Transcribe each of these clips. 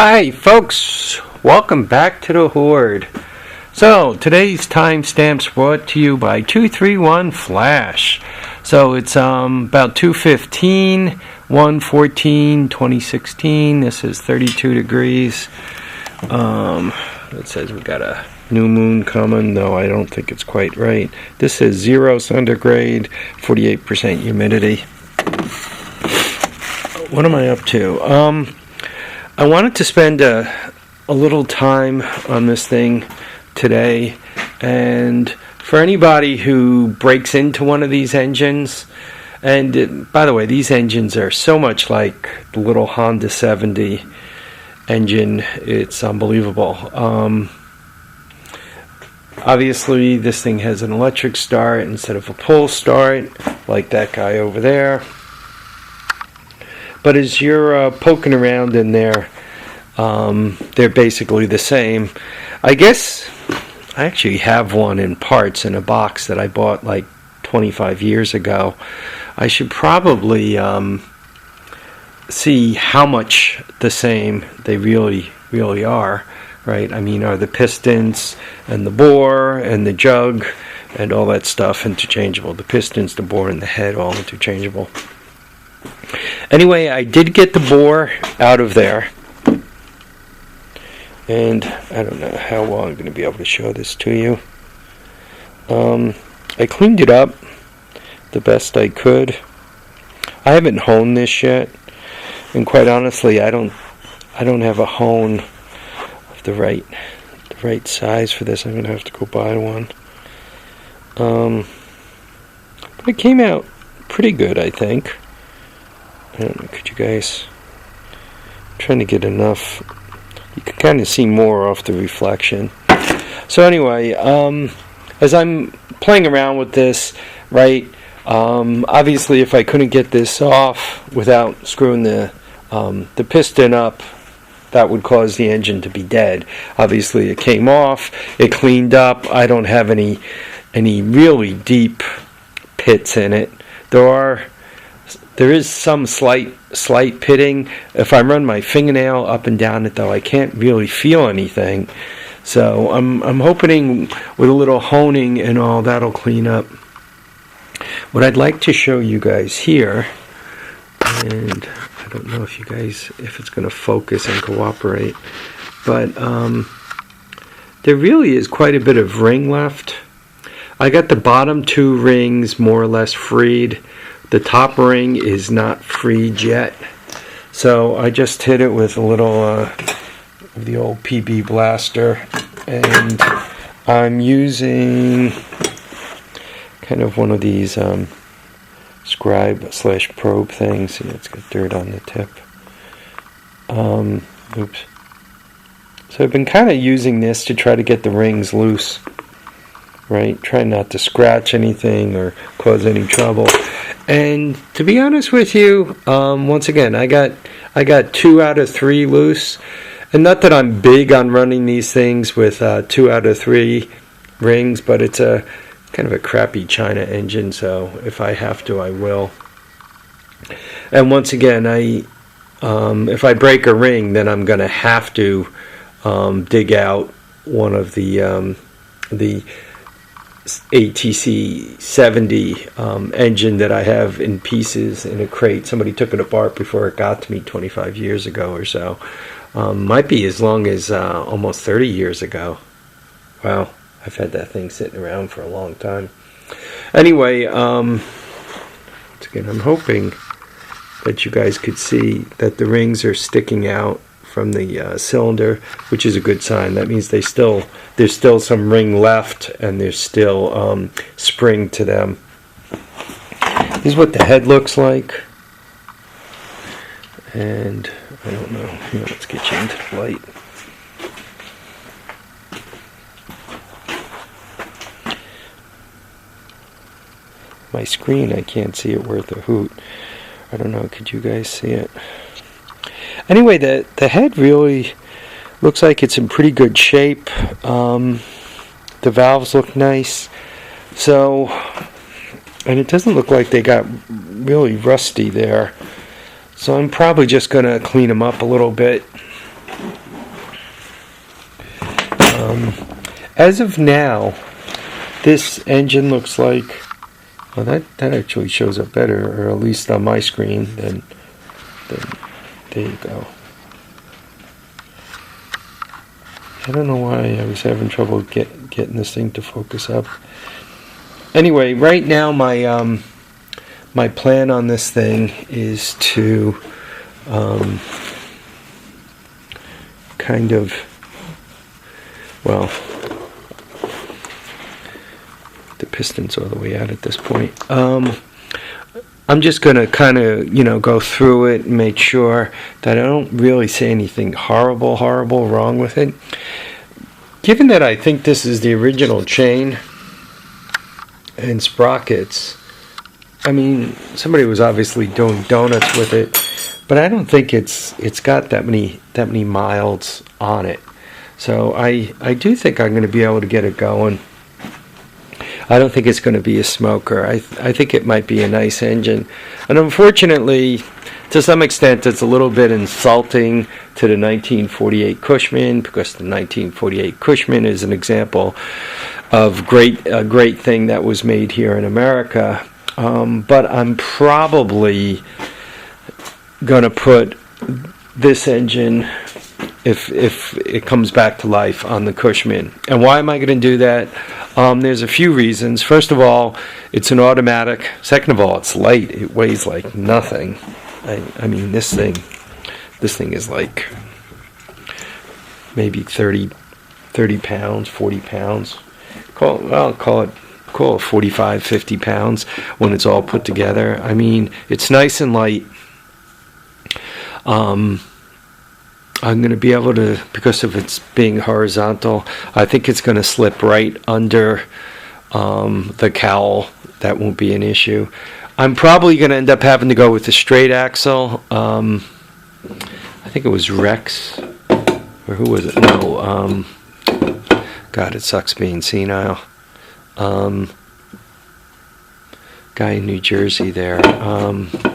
Hi folks, welcome back to the Hoard. So today's timestamp's brought to you by 231 Flash. So it's about 2:15, 1/14/2016. This is 32 degrees. It says we got a new moon coming. No, I don't think it's quite right. This is 0 centigrade, 48% humidity. What am I up to? I wanted to spend a little time on this thing today, and for anybody who breaks into one of these engines, and by the way, these engines are so much like the little Honda 70 engine, it's unbelievable. Obviously this thing has an electric start instead of a pull start like that guy over there. But as you're poking around in there, they're basically the same. I guess I actually have one in parts in a box that I bought like 25 years ago. I should probably see how much the same they really are, right? I mean, are the pistons and the bore and the jug and all that stuff interchangeable? The pistons, the bore, and the head all interchangeable. Anyway, I did get the bore out of there, and I don't know how well I'm going to be able to show this to you. I cleaned it up the best I could. I haven't honed this yet, and quite honestly, I don't have a hone of the right size for this. I'm going to have to go buy one. But it came out pretty good, I think. I don't know, could you guys, I'm trying to get enough, you can kind of see more off the reflection. So anyway, as I'm playing around with this, right, obviously if I couldn't get this off without screwing the piston up, that would cause the engine to be dead. Obviously it came off, it cleaned up. I don't have any really deep pits in it. There is some slight pitting. If I run my fingernail up and down it, though, I can't really feel anything. So I'm hoping with a little honing and all, that'll clean up. What I'd like to show you guys here, and I don't know if it's going to focus and cooperate, but there really is quite a bit of ring left. I got the bottom two rings more or less freed. The top ring is not freed yet, so I just hit it with a little of the old PB blaster, and I'm using kind of one of these scribe/probe things. See, it's got dirt on the tip. Oops. So I've been kind of using this to try to get the rings loose, right? Try not to scratch anything or cause any trouble. And to be honest with you, once again, I got 2 out of 3 loose. And not that I'm big on running these things with 2 out of 3 rings, but it's a kind of a crappy China engine, so if I have to, I will. And once again, if I break a ring, then I'm going to have to dig out one of the ATC 70 engine that I have in pieces in a crate. Somebody took it apart before it got to me 25 years ago or so. Might be as long as almost 30 years ago. Wow, I've had that thing sitting around for a long time. Anyway, once again, I'm hoping that you guys could see that the rings are sticking out from the cylinder, which is a good sign. That means there's still some ring left, and there's still spring to them. This is what the head looks like, and I don't know. Here, let's get you into the light. My screen, I can't see it worth a hoot. I don't know. Could you guys see it? Anyway, the head really looks like it's in pretty good shape. The valves look nice. So, and it doesn't look like they got really rusty there. So I'm probably just going to clean them up a little bit As of now, this engine looks like, well, that actually shows up better, or at least on my screen, than there you go. I don't know why I was having trouble getting this thing to focus up. Anyway, right now my my plan on this thing is to kind of, well, the piston's all the way out at this point. I'm just going to kind of, go through it and make sure that I don't really say anything horrible wrong with it. Given that I think this is the original chain and sprockets, I mean, somebody was obviously doing donuts with it, but I don't think it's got that many miles on it. So I do think I'm going to be able to get it going. I don't think it's going to be a smoker. I think it might be a nice engine. And unfortunately, to some extent, it's a little bit insulting to the 1948 Cushman, because the 1948 Cushman is an example of a great thing that was made here in America. But I'm probably going to put this engine, if it comes back to life, on the Cushman. And why am I going to do that? There's a few reasons. First of all, it's an automatic. Second of all, it's light. It weighs like nothing. I mean, this thing is like maybe 30 pounds, 40 pounds. Call it 45, 50 pounds when it's all put together. I mean, it's nice and light. I'm going to be able to, because of its being horizontal, I think it's going to slip right under the cowl. That won't be an issue. I'm probably going to end up having to go with the straight axle. I think it was Rex, or who was it? No, God, it sucks being senile. Guy in New Jersey there.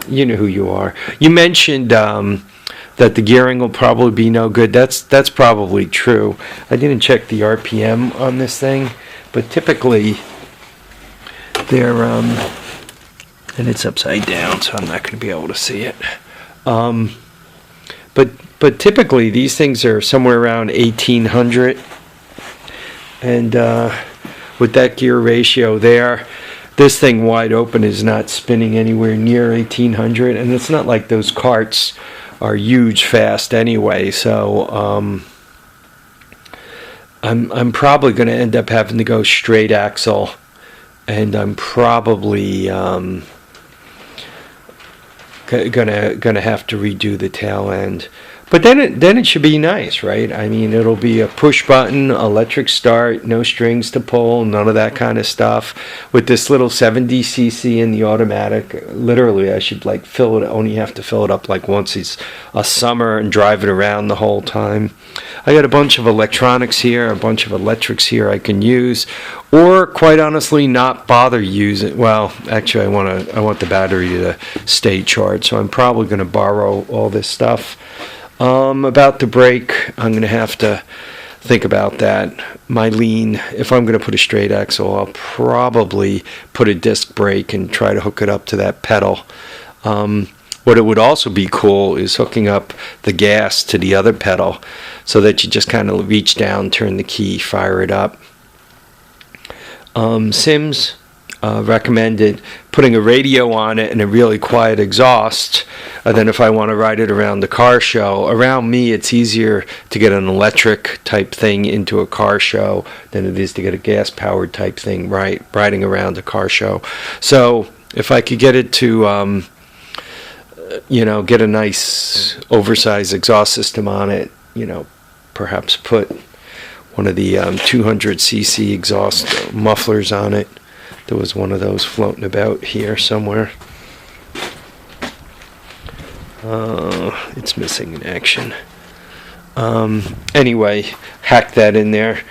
You know who you are. You mentioned that the gearing will probably be no good. That's probably true. I didn't check the RPM on this thing, but typically they're and it's upside down, so I'm not going to be able to see it. But typically these things are somewhere around 1800, and with that gear ratio there, this thing wide open is not spinning anywhere near 1800, and it's not like those carts are huge fast anyway, so I'm probably going to end up having to go straight axle, and I'm probably gonna have to redo the tail end. But then it should be nice, right? I mean, it'll be a push button, electric start, no strings to pull, none of that kind of stuff. With this little 70cc in the automatic, literally I should only have to fill it up like once a summer and drive it around the whole time. I got a bunch of electronics here, a bunch of electrics here I can use, or quite honestly not bother using. Well, actually I want the battery to stay charged, so I'm probably going to borrow all this stuff. About the brake, I'm going to have to think about that. My lean, if I'm going to put a straight axle, I'll probably put a disc brake and try to hook it up to that pedal. What it would also be cool is hooking up the gas to the other pedal so that you just kind of reach down, turn the key, fire it up. Sims recommended putting a radio on it and a really quiet exhaust. Then if I want to ride it around the car show, around me it's easier to get an electric type thing into a car show than it is to get a gas powered type thing riding around a car show. So if I could get it to get a nice oversized exhaust system on it, perhaps put one of the 200cc exhaust mufflers on it. There was one of those floating about here somewhere. It's missing in action. Anyway, hack that in there.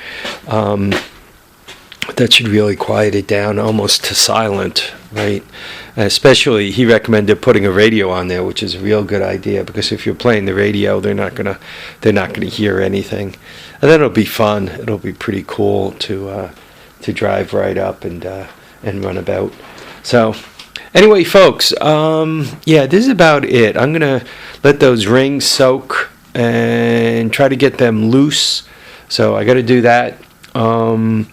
That should really quiet it down almost to silent right? Especially, he recommended putting a radio on there, which is a real good idea, because if you're playing the radio, they're not gonna hear anything, and then it'll be fun. It'll be pretty cool to drive right up and run about. So anyway, folks, yeah, this is about it. I'm gonna let those rings soak and try to get them loose. So I got to do that. I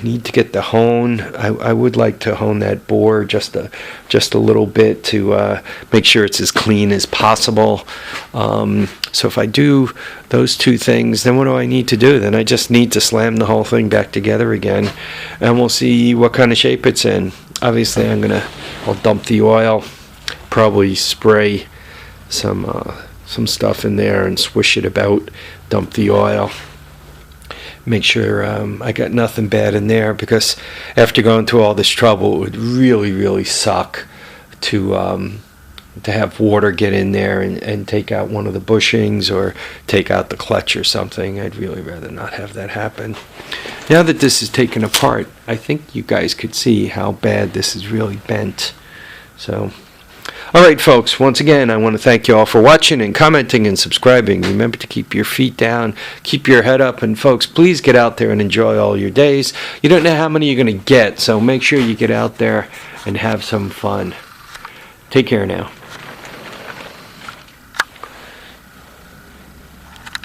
need to get the hone. I would like to hone that bore just a little bit to make sure it's as clean as possible. So if I do those two things, then what do I need to do? Then I just need to slam the whole thing back together again, and we'll see what kind of shape it's in. Obviously, I'll dump the oil, probably spray some stuff in there and swish it about, dump the oil. Make sure I got nothing bad in there, because after going through all this trouble, it would really, really suck to have water get in there and take out one of the bushings or take out the clutch or something. I'd really rather not have that happen. Now that this is taken apart, I think you guys could see how bad this is really bent. So, all right, folks, once again, I want to thank you all for watching and commenting and subscribing. Remember to keep your feet down, keep your head up, and folks, please get out there and enjoy all your days. You don't know how many you're going to get, so make sure you get out there and have some fun. Take care now.